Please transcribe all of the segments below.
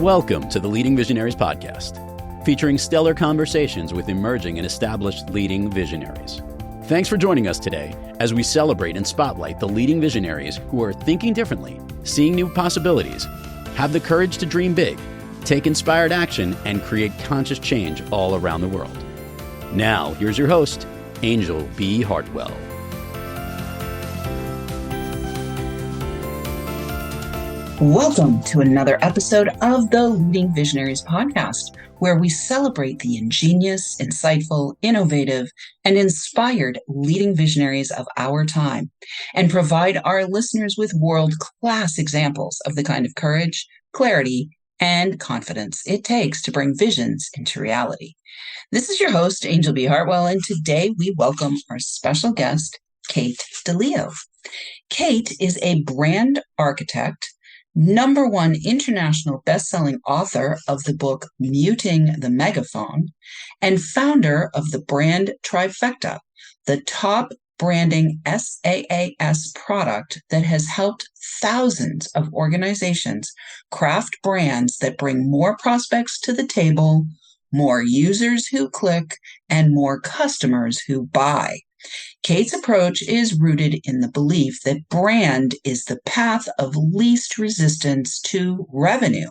Welcome to the Leading Visionaries podcast, featuring stellar conversations with emerging and established leading visionaries. Thanks for joining us today as we celebrate and spotlight the leading visionaries who are thinking differently, seeing new possibilities, have the courage to dream big, take inspired action, and create conscious change all around the world. Now, here's your host, Anjel B. Hartwell. Welcome to another episode of the Leading Visionaries podcast, where we celebrate the ingenious, insightful, innovative, and inspired leading visionaries of our time and provide our listeners with world-class examples of the kind of courage, clarity, and confidence it takes to bring visions into reality. This is your host, Anjel B. Hartwell, and today we welcome our special guest, Kate DiLeo. Kate is a brand architect, #1 international best-selling author of the book Muting the Megaphone, and founder of the Brand Trifecta, the top branding SaaS product that has helped thousands of organizations craft brands that bring more prospects to the table, more users who click, and more customers who buy. Kate's approach is rooted in the belief that brand is the path of least resistance to revenue.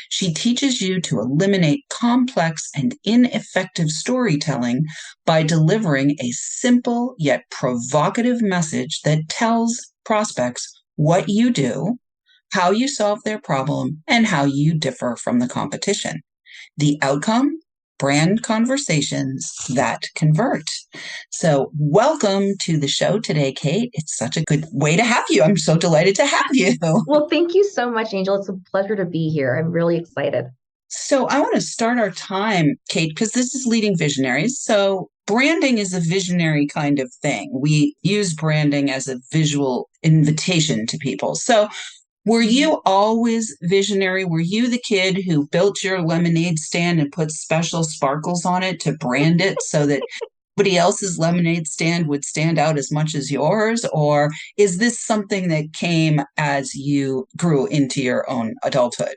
She teaches you to eliminate complex and ineffective storytelling by delivering a simple yet provocative message that tells prospects what you do, how you solve their problem, and how you differ from the competition. The outcome? Brand conversations that convert. So welcome to the show today, Kate. It's such a good way to have you. I'm so delighted to have you. Well, thank you so much, Anjel. It's a pleasure to be here. I'm really excited. So I want to start our time, Kate, because this is Leading Visionaries. So branding is a visionary kind of thing. We use branding as a visual invitation to people. So were you always visionary? Were you the kid who built your lemonade stand and put special sparkles on it to brand it so that somebody else's lemonade stand would stand out as much as yours? Or is this something that came as you grew into your own adulthood?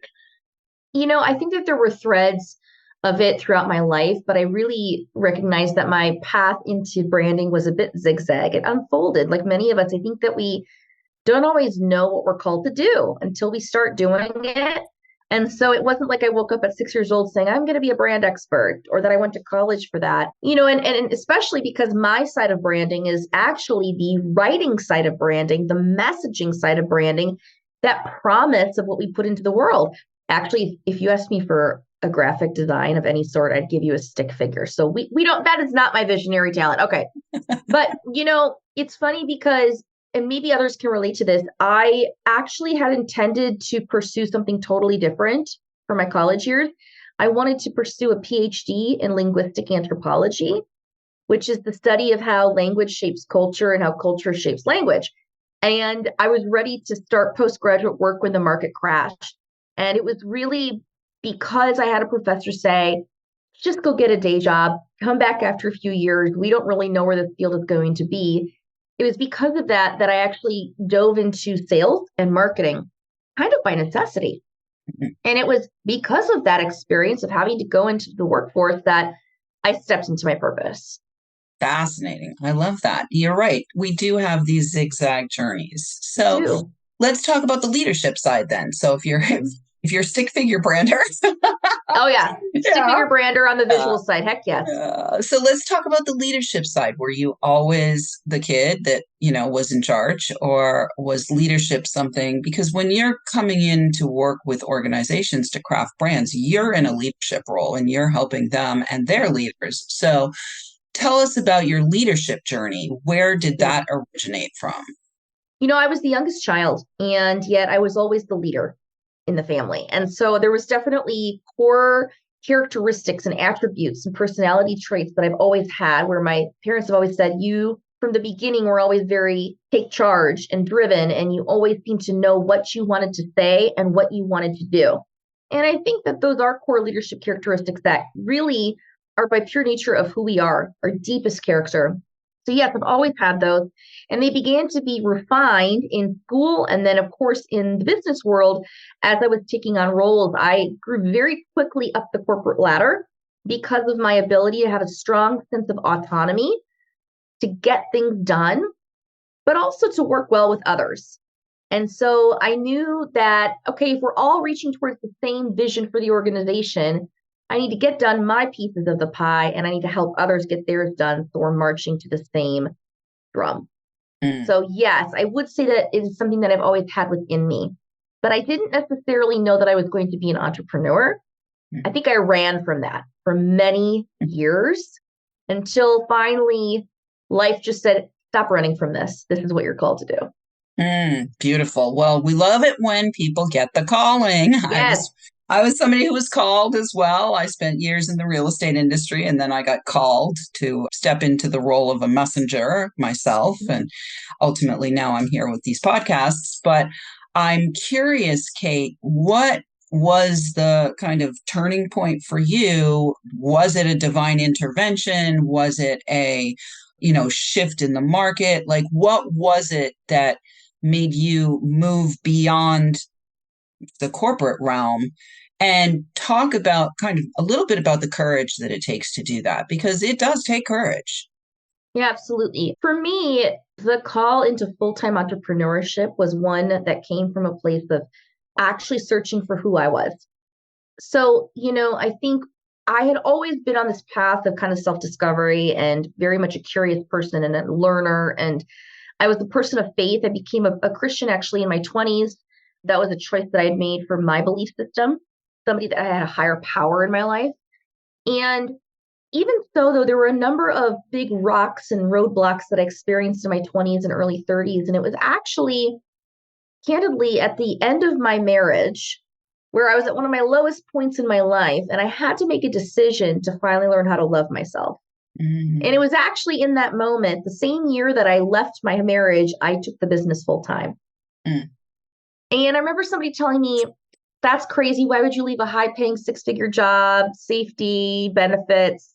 You know, I think that there were threads of it throughout my life, but I really recognized that my path into branding was a bit zigzag. It unfolded like many of us. I think that we don't always know what we're called to do until we start doing it. And so it wasn't like I woke up at 6 years old saying, I'm going to be a brand expert, or that I went to college for that, and especially because my side of branding is actually the writing side of branding, the messaging side of branding, that promise of what we put into the world. Actually, if you asked me for a graphic design of any sort, I'd give you a stick figure. So we don't, that is not my visionary talent. Okay. But, it's funny because, and maybe others can relate to this, I actually had intended to pursue something totally different for my college years. I wanted to pursue a PhD in linguistic anthropology, which is the study of how language shapes culture and how culture shapes language. And I was ready to start postgraduate work when the market crashed. And it was really because I had a professor say, just go get a day job, come back after a few years. We don't really know where this field is going to be. It was because of that I actually dove into sales and marketing kind of by necessity. Mm-hmm. And it was because of that experience of having to go into the workforce that I stepped into my purpose. Fascinating. I love that. You're right. We do have these zigzag journeys. So let's talk about the leadership side then. So if you're a stick figure brander. Oh, yeah. Stick figure brander on the visual side. Heck yes. So let's talk about the leadership side. Were you always the kid that, was in charge, or was leadership something? Because when you're coming in to work with organizations to craft brands, you're in a leadership role and you're helping them and their leaders. So tell us about your leadership journey. Where did that originate from? I was the youngest child, and yet I was always the leader in the family. And so there was definitely core characteristics and attributes and personality traits that I've always had, where my parents have always said, you from the beginning were always very take charge and driven, and you always seemed to know what you wanted to say and what you wanted to do. And I think that those are core leadership characteristics that really are by pure nature of who we are, our deepest character. So yes, I've always had those. And they began to be refined in school. And then, of course, in the business world, as I was taking on roles, I grew very quickly up the corporate ladder because of my ability to have a strong sense of autonomy to get things done, but also to work well with others. And so I knew that, okay, if we're all reaching towards the same vision for the organization, I need to get done my pieces of the pie and I need to help others get theirs done. So we're marching to the same drum. So yes, I would say that it is something that I've always had within me, but I didn't necessarily know that I was going to be an entrepreneur. I think I ran from that for many years until finally life just said, stop running from this. This is what you're called to do. Beautiful. Well, we love it when people get the calling. Yes. I was somebody who was called as well. I spent years in the real estate industry, and then I got called to step into the role of a messenger myself. And ultimately now I'm here with these podcasts. But I'm curious, Kate, what was the kind of turning point for you? Was it a divine intervention? Was it a, shift in the market? Like, what was it that made you move beyond the corporate realm? And talk about kind of a little bit about the courage that it takes to do that, because it does take courage. Yeah, absolutely. For me, the call into full-time entrepreneurship was one that came from a place of actually searching for who I was. So, I think I had always been on this path of kind of self-discovery and very much a curious person and a learner. And I was a person of faith. I became a Christian actually in my 20s. That was a choice that I had made for my belief system, somebody that had a higher power in my life. And even so, though, there were a number of big rocks and roadblocks that I experienced in my 20s and early 30s. And it was actually, candidly, at the end of my marriage, where I was at one of my lowest points in my life, and I had to make a decision to finally learn how to love myself. And it was actually in that moment, the same year that I left my marriage, I took the business full time. And I remember somebody telling me, that's crazy. Why would you leave a high-paying 6-figure job, safety, benefits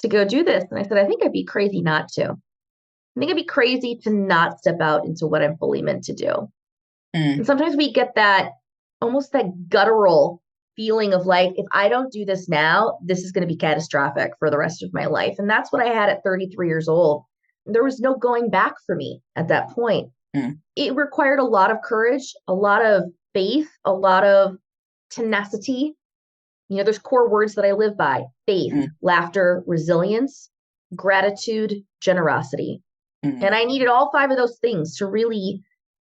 to go do this? And I said, I think I'd be crazy not to. I think I'd be crazy to not step out into what I'm fully meant to do. And sometimes we get that, almost that guttural feeling of like, if I don't do this now, this is going to be catastrophic for the rest of my life. And that's what I had at 33 years old. There was no going back for me at that point. It required a lot of courage, a lot of faith, a lot of tenacity. There's core words that I live by: faith, laughter, resilience, gratitude, generosity. And I needed all 5 of those things to really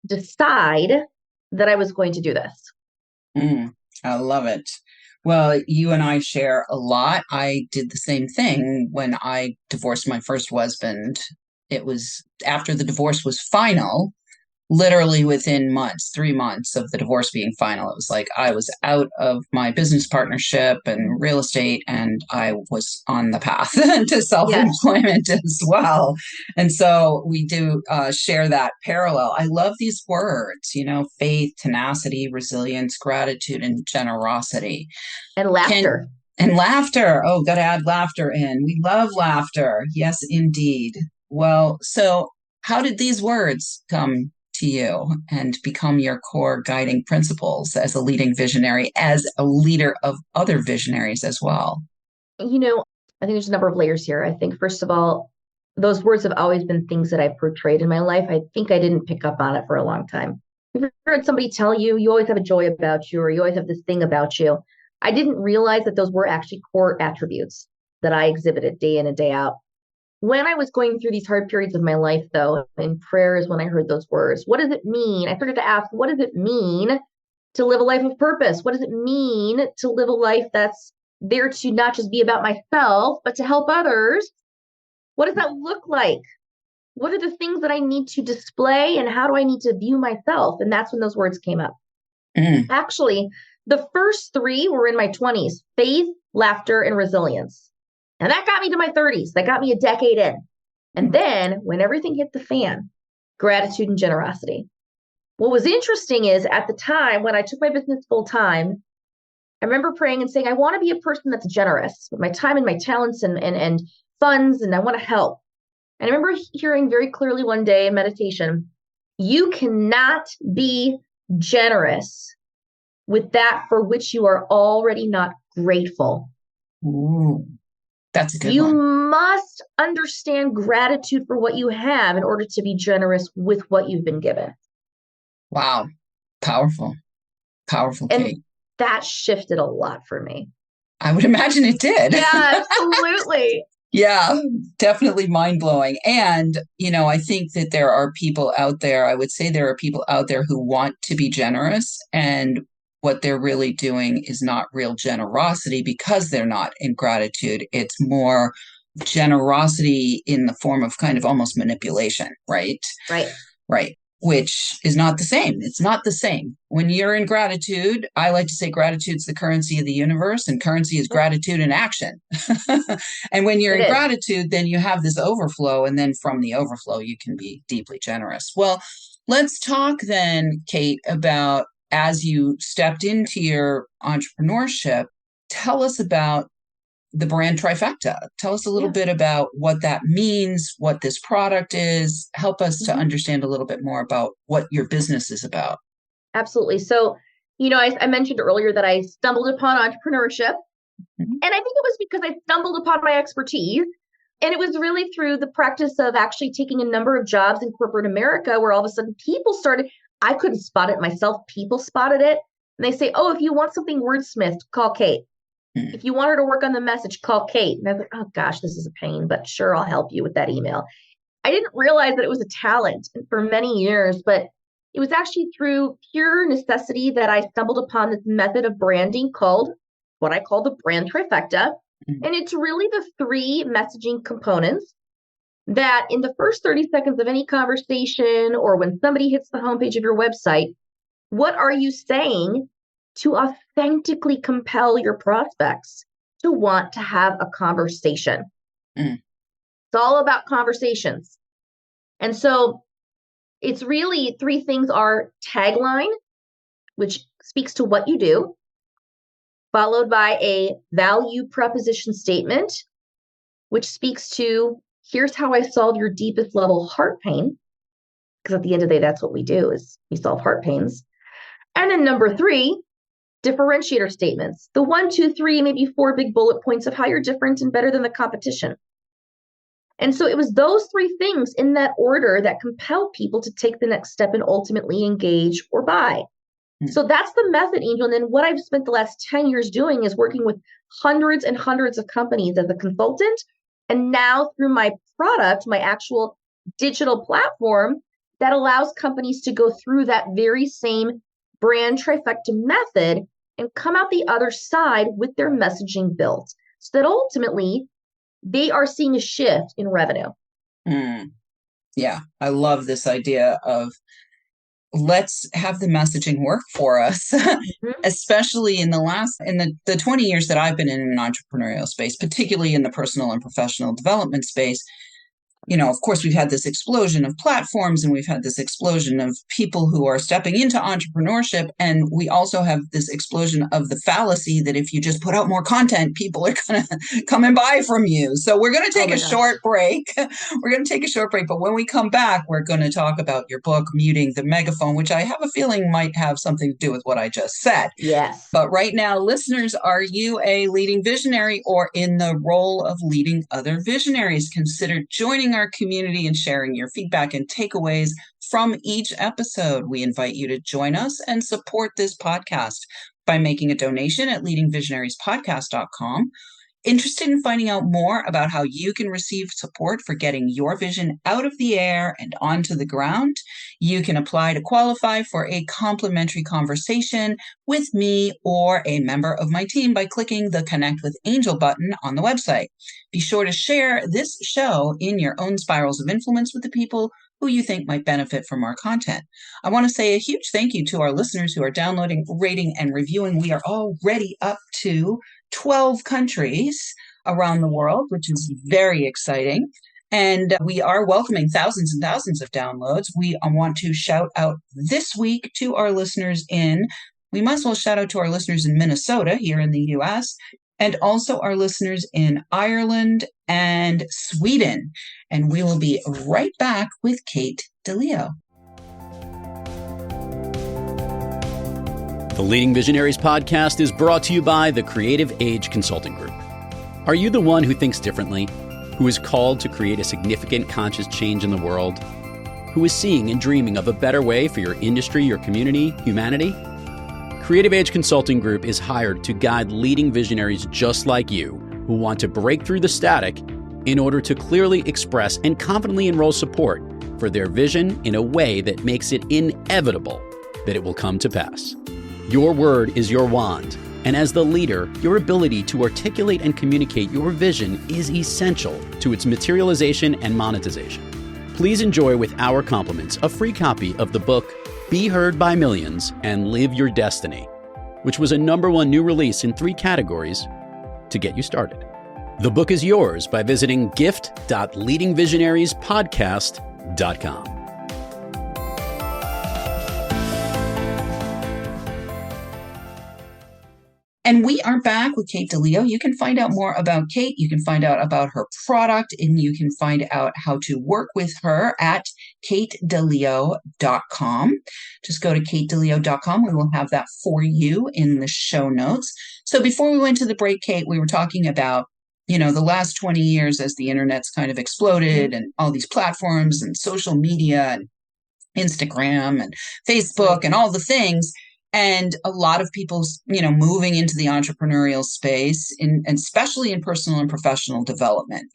decide that I was going to do this. I love it. Well, you and I share a lot. I did the same thing when I divorced my first husband. It was after the divorce was final, literally within 3 months of the divorce being final. It was like I was out of my business partnership and real estate, and I was on the path to self-employment as well. And so we do share that parallel. I love these words, faith, tenacity, resilience, gratitude, and generosity. And laughter. And laughter. Oh, got to add laughter in. We love laughter. Yes, indeed. Well, so how did these words come to you and become your core guiding principles as a leading visionary, as a leader of other visionaries as well? I think there's a number of layers here. I think, first of all, those words have always been things that I've portrayed in my life. I think I didn't pick up on it for a long time. You've heard somebody tell you, you always have a joy about you, or you always have this thing about you. I didn't realize that those were actually core attributes that I exhibited day in and day out. When I was going through these hard periods of my life, though, in prayer is when I heard those words. What does it mean? I started to ask, what does it mean to live a life of purpose? What does it mean to live a life that's there to not just be about myself, but to help others? What does that look like? What are the things that I need to display, and how do I need to view myself? And that's when those words came up. Actually, the first 3 were in my 20s: faith, laughter, and resilience. And that got me to my 30s. That got me a decade in. And then when everything hit the fan, gratitude and generosity. What was interesting is, at the time when I took my business full time, I remember praying and saying, I want to be a person that's generous with my time and my talents and funds, and I want to help. And I remember hearing very clearly one day in meditation, you cannot be generous with that for which you are already not grateful. Ooh, that's a good You one. must understand gratitude for what you have in order to be generous with what you've been given. Wow. Powerful. Powerful, And Kate. that shifted a lot for me. I would imagine it did. Yeah, absolutely. Yeah, definitely mind blowing. And, I think that there are people out there, I would say there are people out there who want to be generous, and what they're really doing is not real generosity because they're not in gratitude. It's more generosity in the form of kind of almost manipulation, right? Right. Right. Which is not the same. It's not the same. When you're in gratitude, I like to say gratitude's the currency of the universe, and currency is gratitude in action. And when you're It in is. gratitude, then you have this overflow. And then from the overflow, you can be deeply generous. Well, let's talk then, Kate, about as you stepped into your entrepreneurship, tell us about the brand trifecta. Tell us a little bit about what that means, what this product is. Help us to understand a little bit more about what your business is about. Absolutely. So, I mentioned earlier that I stumbled upon entrepreneurship. And I think it was because I stumbled upon my expertise. And it was really through the practice of actually taking a number of jobs in corporate America where all of a sudden people started, I couldn't spot it myself. People spotted it. And they say, oh, if you want something wordsmithed, call Kate. If you want her to work on the message, call Kate. And I was like, oh gosh, this is a pain, but sure, I'll help you with that email. I didn't realize that it was a talent for many years, but it was actually through pure necessity that I stumbled upon this method of branding called what I call the Brand Trifecta. And it's really the three messaging components that in the first 30 seconds of any conversation or when somebody hits the homepage of your website, what are you saying to authentically compel your prospects to want to have a conversation? It's all about conversations. And so it's really three things are tagline, which speaks to what you do, followed by a value proposition statement, which speaks to here's how I solve your deepest level heart pain. Because at the end of the day, that's what we do is we solve heart pains. And then number three, differentiator statements. The 1, 2, 3, maybe 4 big bullet points of how you're different and better than the competition. And so it was those three things in that order that compel people to take the next step and ultimately engage or buy. So that's the method, Angel. And then what I've spent the last 10 years doing is working with hundreds and hundreds of companies as a consultant. And now through my product, my actual digital platform that allows companies to go through that very same brand trifecta method and come out the other side with their messaging built so that ultimately they are seeing a shift in revenue. Yeah, I love this idea of let's have the messaging work for us, especially in the 20 years that I've been in an entrepreneurial space, particularly in the personal and professional development space. Of course, we've had this explosion of platforms and we've had this explosion of people who are stepping into entrepreneurship. And we also have this explosion of the fallacy that if you just put out more content, people are going to come and buy from you. So we're going to take a short break. We're going to take a short break. But when we come back, we're going to talk about your book, Muting the Megaphone, which I have a feeling might have something to do with what I just said. Yes. But right now, listeners, are you a leading visionary or in the role of leading other visionaries? Consider joining our community and sharing your feedback and takeaways from each episode. We invite you to join us and support this podcast by making a donation at leadingvisionariespodcast.com. Interested in finding out more about how you can receive support for getting your vision out of the air and onto the ground? You can apply to qualify for a complimentary conversation with me or a member of my team by clicking the Connect with Anjel button on the website. Be sure to share this show in your own spirals of influence with the people who you think might benefit from our content. I want to say a huge thank you to our listeners who are downloading, rating, and reviewing. We are already up to 12 countries around the world, which is very exciting. And we are welcoming thousands and thousands of downloads. We want to shout out this week to our listeners we might as well shout out to our listeners in Minnesota here in the US, and also our listeners in Ireland and Sweden. And we will be right back with Kate DiLeo. The Leading Visionaries podcast is brought to you by the Creative Age Consulting Group. Are you the one who thinks differently, who is called to create a significant conscious change in the world, who is seeing and dreaming of a better way for your industry, your community, humanity? Creative Age Consulting Group is hired to guide leading visionaries just like you who want to break through the static in order to clearly express and confidently enroll support for their vision in a way that makes it inevitable that it will come to pass. Your word is your wand, and as the leader, your ability to articulate and communicate your vision is essential to its materialization and monetization. Please enjoy with our compliments a free copy of the book, Be Heard by Millions and Live Your Destiny, which was a #1 new release in 3 categories to get you started. The book is yours by visiting gift.leadingvisionariespodcast.com. And we are back with Kate DiLeo. You can find out more about Kate. You can find out about her product, and you can find out how to work with her at katedileo.com. Just go to katedileo.com. We will have that for you in the show notes. So before we went to the break, Kate, we were talking about, the last 20 years as the internet's kind of exploded and all these platforms and social media and Instagram and Facebook and all the things. And a lot of people, moving into the entrepreneurial space, and especially in personal and professional development.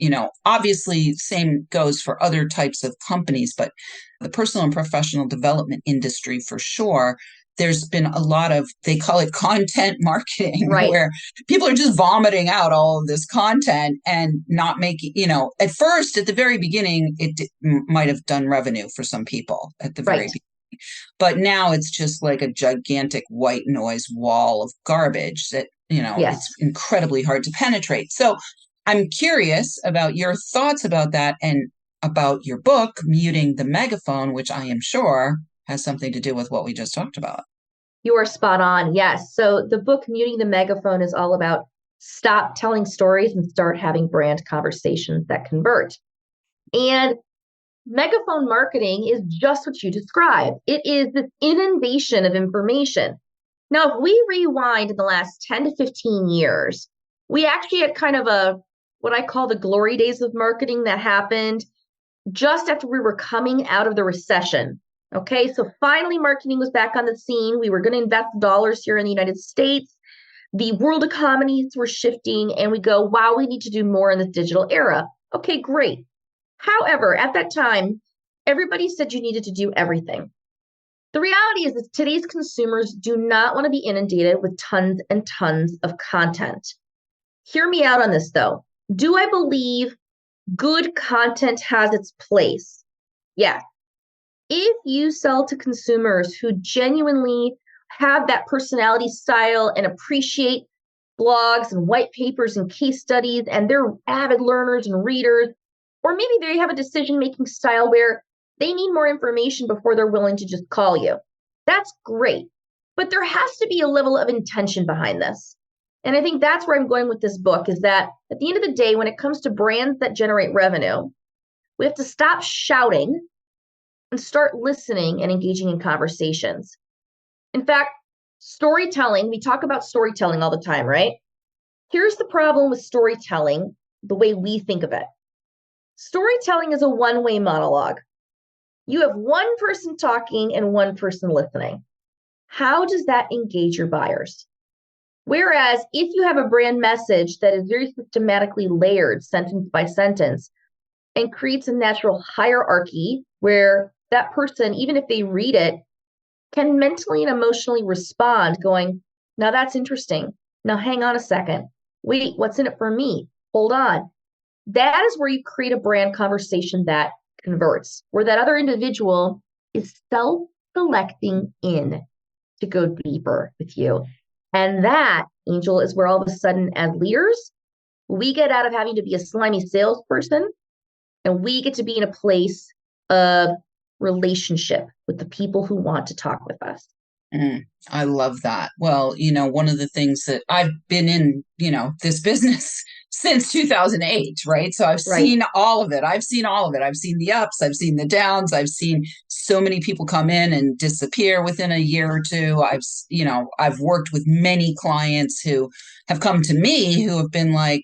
Obviously, same goes for other types of companies, but the personal and professional development industry for sure. There's been a lot of, they call it content marketing, Right. where people are just vomiting out all of this content and not making, at first, at the very beginning, it might have done revenue for some people at the very beginning. But now it's just like a gigantic white noise wall of garbage that, It's incredibly hard to penetrate. So I'm curious about your thoughts about that and about your book, Muting the Megaphone, which I am sure has something to do with what we just talked about. You are spot on. Yes. So the book, Muting the Megaphone, is all about stop telling stories and start having brand conversations that convert. And megaphone marketing is just what you described. It is this inundation of information. Now, if we rewind in the last 10 to 15 years, we actually had kind of what I call the glory days of marketing that happened just after we were coming out of the recession. Okay, so finally marketing was back on the scene. We were going to invest dollars here in the United States. The world economies were shifting, and we go, wow, we need to do more in this digital era. Okay, great. However, at that time, everybody said you needed to do everything. The reality is that today's consumers do not want to be inundated with tons and tons of content. Hear me out on this, though. Do I believe good content has its place? Yeah. If you sell to consumers who genuinely have that personality style and appreciate blogs and white papers and case studies, and they're avid learners and readers, or maybe they have a decision-making style where they need more information before they're willing to just call you. That's great. But there has to be a level of intention behind this. And I think that's where I'm going with this book, is that at the end of the day, when it comes to brands that generate revenue, we have to stop shouting and start listening and engaging in conversations. In fact, storytelling, we talk about storytelling all the time, right? Here's the problem with storytelling, the way we think of it. Storytelling is a one-way monologue. You have one person talking and one person listening. How does that engage your buyers? Whereas if you have a brand message that is very systematically layered sentence by sentence and creates a natural hierarchy where that person, even if they read it, can mentally and emotionally respond going, now that's interesting. Now hang on a second. Wait, what's in it for me? Hold on. That is where you create a brand conversation that converts, where that other individual is self-selecting in to go deeper with you. And that, Anjel, is where all of a sudden, as leaders, we get out of having to be a slimy salesperson, and we get to be in a place of relationship with the people who want to talk with us. I love that. Well, one of the things that I've been in, this business since 2008, right? So I've Right. seen all of it. I've seen all of it. I've seen the ups, I've seen the downs. I've seen so many people come in and disappear within a year or two. I've worked with many clients who have come to me who have been like,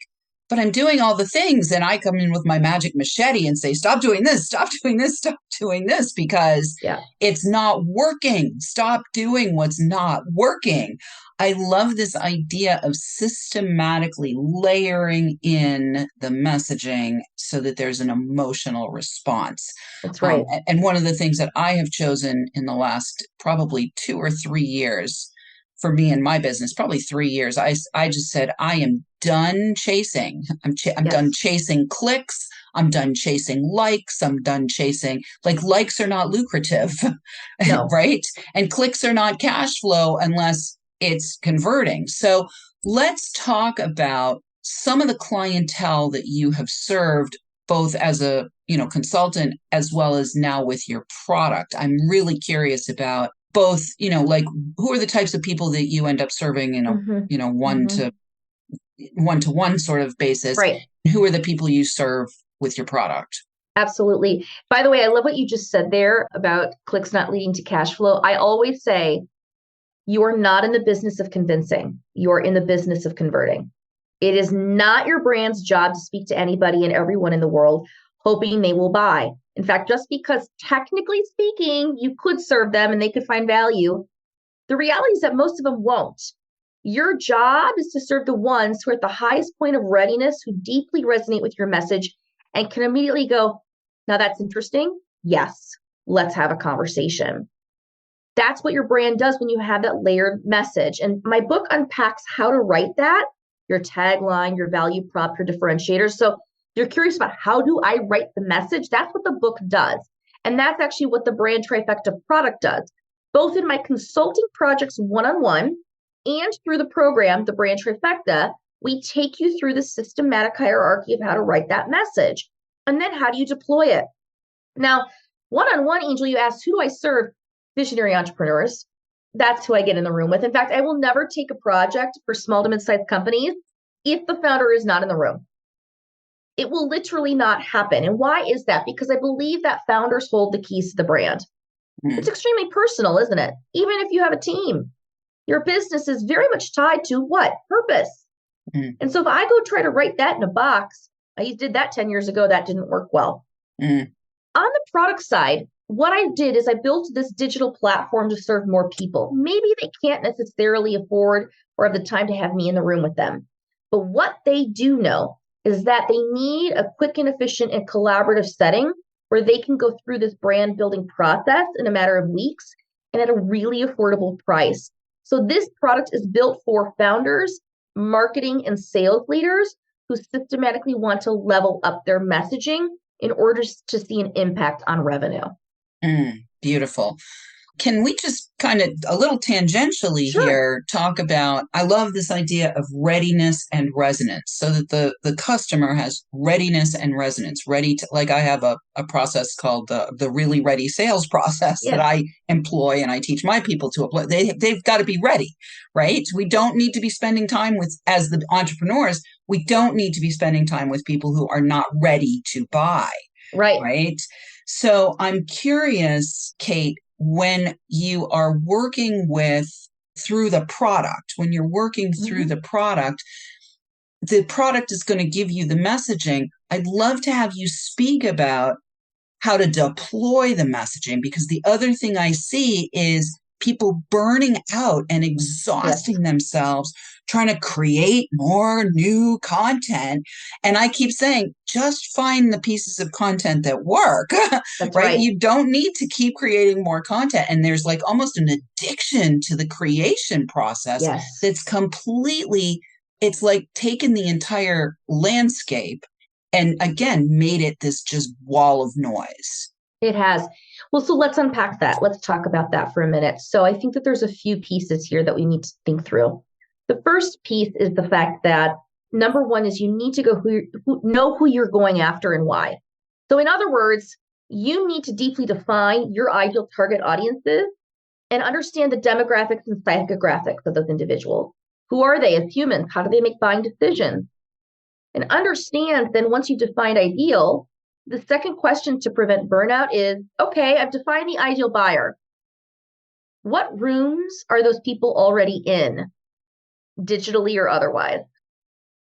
but I'm doing all the things. And I come in with my magic machete and say, stop doing this, stop doing this, stop doing this, because Yeah. it's not working. Stop doing what's not working. I love this idea of systematically layering in the messaging so that there's an emotional response. That's right. And one of the things that I have chosen in the last probably 2 or 3 years for me in my business, probably 3 years, I just said, I am done chasing. I'm done chasing clicks. I'm done chasing likes. I'm done chasing, likes are not lucrative, No. right? And clicks are not cash flow unless it's converting. So let's talk about some of the clientele that you have served both as a, consultant as well as now with your product. I'm really curious about both, who are the types of people that you end up serving in a, one-to-one sort of basis. Right. Who are the people you serve with your product? Absolutely. By the way, I love what you just said there about clicks not leading to cash flow. I always say you are not in the business of convincing. You're in the business of converting. It is not your brand's job to speak to anybody and everyone in the world, hoping they will buy. In fact, just because technically speaking, you could serve them and they could find value, the reality is that most of them won't. Your job is to serve the ones who are at the highest point of readiness, who deeply resonate with your message and can immediately go, now that's interesting. Yes, let's have a conversation. That's what your brand does when you have that layered message. And my book unpacks how to write that, your tagline, your value prop, your differentiators. So you're curious about how do I write the message? That's what the book does. And that's actually what the Brand Trifecta product does, both in my consulting projects one-on-one and through the program, the Brand Trifecta. We take you through the systematic hierarchy of how to write that message. And then how do you deploy it? Now, one-on-one, Anjel, you asked, who do I serve? Visionary entrepreneurs. That's who I get in the room with. In fact, I will never take a project for small to mid-sized companies if the founder is not in the room. It will literally not happen. And why is that? Because I believe that founders hold the keys to the brand. It's extremely personal, isn't it? Even if you have a team, your business is very much tied to what? Purpose. And so if I go try to write that in a box, I did that 10 years ago, that didn't work well. On the product side, what I did is I built this digital platform to serve more people. Maybe they can't necessarily afford or have the time to have me in the room with them. But what they do know is that they need a quick and efficient and collaborative setting where they can go through this brand building process in a matter of weeks and at a really affordable price. So this product is built for founders, marketing, and sales leaders who systematically want to level up their messaging in order to see an impact on revenue. Beautiful. Can we just kind of a little tangentially here talk about, I love this idea of readiness and resonance, so that the customer has readiness and resonance, ready to, like I have a process called the really ready sales process that I employ and I teach my people to apply. They've got to be ready, right? We don't need to be spending time with, as the entrepreneurs, we don't need to be spending time with people who are not ready to buy. Right. So I'm curious, Kate, when you are working through the product, when you're working through the product is going to give you the messaging. I'd love to have you speak about how to deploy the messaging, because the other thing I see is people burning out and exhausting themselves trying to create more new content. And I keep saying, just find the pieces of content that work, right? You don't need to keep creating more content. And there's like almost an addiction to the creation process that's completely, it's like taken the entire landscape and again, made it this just wall of noise. It has. Well, so let's unpack that. Let's talk about that for a minute. So I think that there's a few pieces here that we need to think through. The first piece is the fact that number one is you need to know who you're going after and why. So in other words, you need to deeply define your ideal target audiences and understand the demographics and psychographics of those individuals. Who are they as humans? How do they make buying decisions? And understand then once you defined ideal, the second question to prevent burnout is, okay, I've defined the ideal buyer. What rooms are those people already in, digitally or otherwise?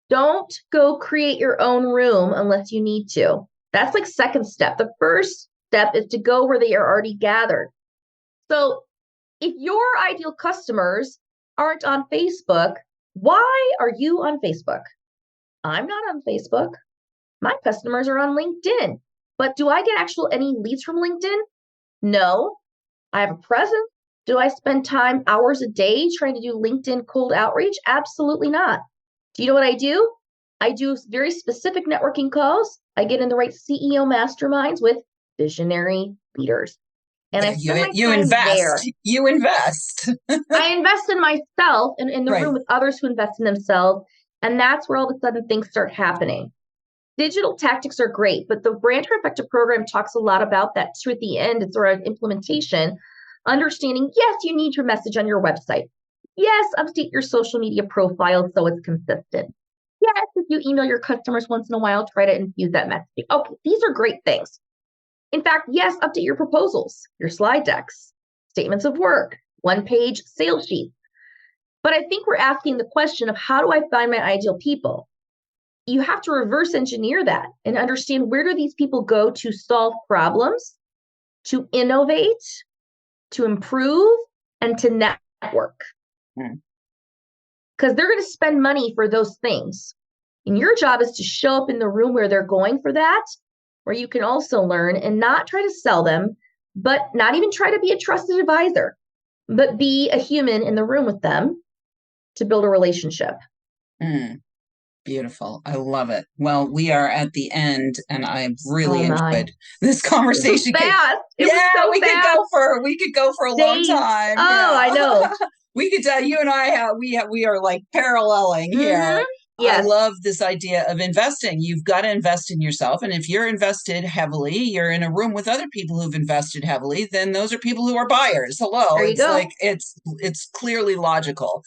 Don't go create your own room unless you need to. That's like second step. The first step is to go where they are already gathered. So if your ideal customers aren't on Facebook, why are you on Facebook? I'm not on Facebook. My customers are on LinkedIn. But do I get any leads from LinkedIn? No. I have a presence. Do I spend hours a day trying to do LinkedIn cold outreach? Absolutely not. Do you know what I do? I do very specific networking calls. I get in the right CEO masterminds with visionary leaders. And I spend my time invest. there. You invest. I invest in myself and in the room with others who invest in themselves. And that's where all of a sudden things start happening. Digital tactics are great, but the Brand Trifecta program talks a lot about that too at the end. It's sort of implementation, understanding, yes, you need your message on your website. Yes, update your social media profile so it's consistent. Yes, if you email your customers once in a while, try to infuse that messaging. Okay, these are great things. In fact, yes, update your proposals, your slide decks, statements of work, one-page sales sheets. But I think we're asking the question of how do I find my ideal people? You have to reverse engineer that and understand where do these people go to solve problems, to innovate, to improve, and to network. Because they're going to spend money for those things. And your job is to show up in the room where they're going for that, where you can also learn and not try to sell them, but not even try to be a trusted advisor, but be a human in the room with them to build a relationship. Beautiful. I love it. Well, we are at the end and I really enjoyed this conversation. It was fast. We could go for a long time. I know. We could tell you and I we are like paralleling here. Yes. I love this idea of investing. You've got to invest in yourself. And if you're invested heavily, you're in a room with other people who've invested heavily, then those are people who are buyers. Hello. There you go. Like it's clearly logical.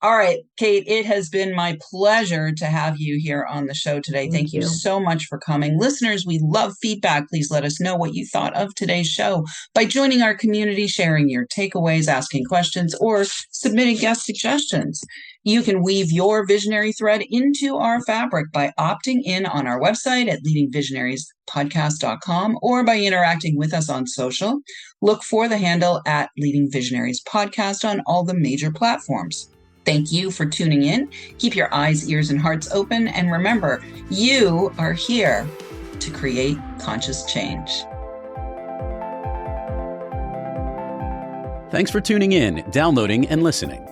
All right, Kate, it has been my pleasure to have you here on the show today. Thank you so much for coming. Listeners, we love feedback. Please let us know what you thought of today's show by joining our community, sharing your takeaways, asking questions, or submitting guest suggestions. You can weave your visionary thread into our fabric by opting in on our website at leadingvisionariespodcast.com or by interacting with us on social. Look for the handle at Leading Visionaries Podcast on all the major platforms. Thank you for tuning in. Keep your eyes, ears, and hearts open. And remember, you are here to create conscious change. Thanks for tuning in, downloading, and listening.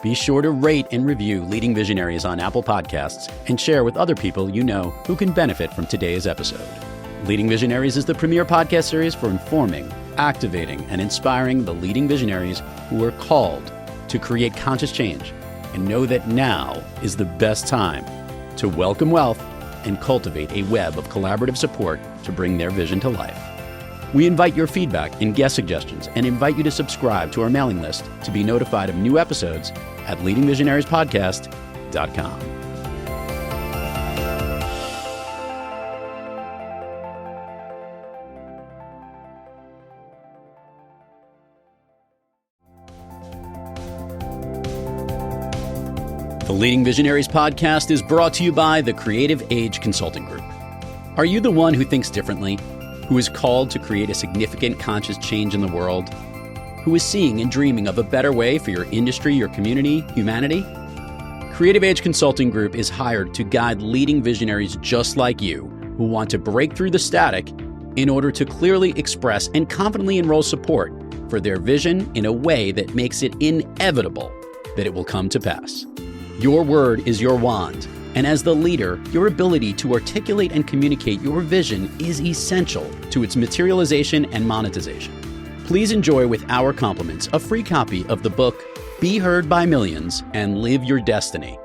Be sure to rate and review Leading Visionaries on Apple Podcasts and share with other people you know who can benefit from today's episode. Leading Visionaries is the premier podcast series for informing, activating, and inspiring the leading visionaries who are called to create conscious change and know that now is the best time to welcome wealth and cultivate a web of collaborative support to bring their vision to life. We invite your feedback and guest suggestions and invite you to subscribe to our mailing list to be notified of new episodes at leadingvisionariespodcast.com. The Leading Visionaries podcast is brought to you by the Creative Age Consulting Group. Are you the one who thinks differently, who is called to create a significant conscious change in the world, who is seeing and dreaming of a better way for your industry, your community, humanity? Creative Age Consulting Group is hired to guide leading visionaries just like you who want to break through the static in order to clearly express and confidently enroll support for their vision in a way that makes it inevitable that it will come to pass. Your word is your wand, and as the leader, your ability to articulate and communicate your vision is essential to its materialization and monetization. Please enjoy with our compliments a free copy of the book, Be Heard by Millions and Live Your Destiny,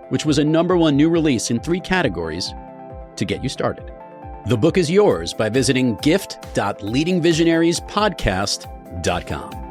which was a #1 new release in 3 categories to get you started. The book is yours by visiting gift.leadingvisionariespodcast.com.